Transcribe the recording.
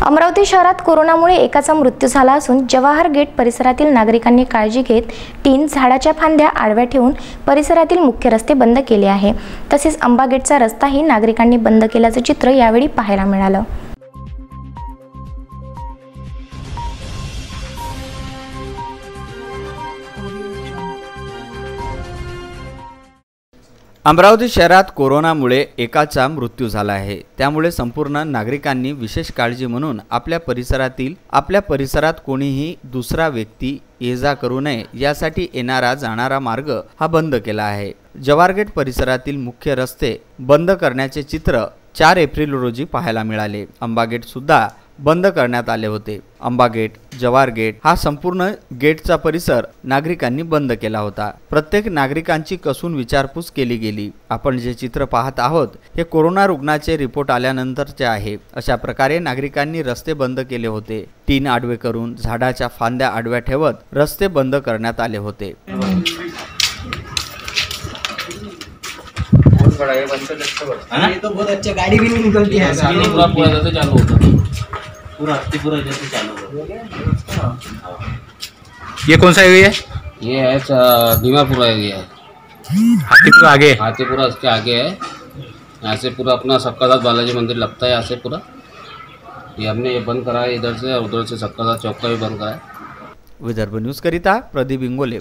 अमरावती शहरात कोरोनामुळे एकाचा मृत्यू झाला असून जवाहर गेट परिसरातील नागरिकांनी काळजी घेत 3 झाडाच्या फांद्या आडव्या ठेवून परिसरातील मुख्य रस्ते बंद केले आहे। तसेच अंबा गेटचा रस्ताही नागरिकांनी बंद केल्याचे चित्र यावेळी पाहायला मिळालं। अमरावती शहरात कोरोनामुळे एकाचा मृत्यू झाला आहे। त्यामुळे संपूर्ण नागरिकांनी विशेष काळजी म्हणून आपल्या परिसरात कोणीही दुसरा व्यक्ती ये-जा करू नये यासाठी येणारा जाणारा मार्ग हा बंद केला आहे। जवाहर गेट परिसरातील मुख्य रस्ते बंद करण्याचे चित्र 4 एप्रिल रोजी पाहायला मिळाले। अंबा गेट सुद्धा बंद करण्यात आले होते। अंबा गेट, जवाहर गेट हा संपूर्ण गेटचा परिसर नागरिकांनी बंद केला होता। प्रत्येक नागरिकांची कसून विचारपूस केली गेली। आपण जे चित्र पाहत आहोत हे कोरोना रुग्णाचे रिपोर्ट आल्यानंतरचे आहे। अशा प्रकारे नागरिकांनी रस्ते बंद केले होते। 3 आडवे करून झाडाच्या फांद्या आडव्या ठेवत रस्ते बंद करण्यात आले होते। ये तो बहुत अच्छा, गाड़ी भी नहीं निकलती है। पूरा जैसे चालू होता पूरा जैसे चालू होता। ये कौन सा एरिया है? ये है दीमापुरा एरिया है। हाथीपुरा उसके आगे है। यहाँ से पूरा अपना सक्कादात बालाजी मंदिर लगता है। यहाँ से पूरा ये हमने ये बंद करा है, इधर से और उधर से सक्कादात चौक का भी बंद करा है। विदर्भ न्यूज करिता प्रदीप इंगोले।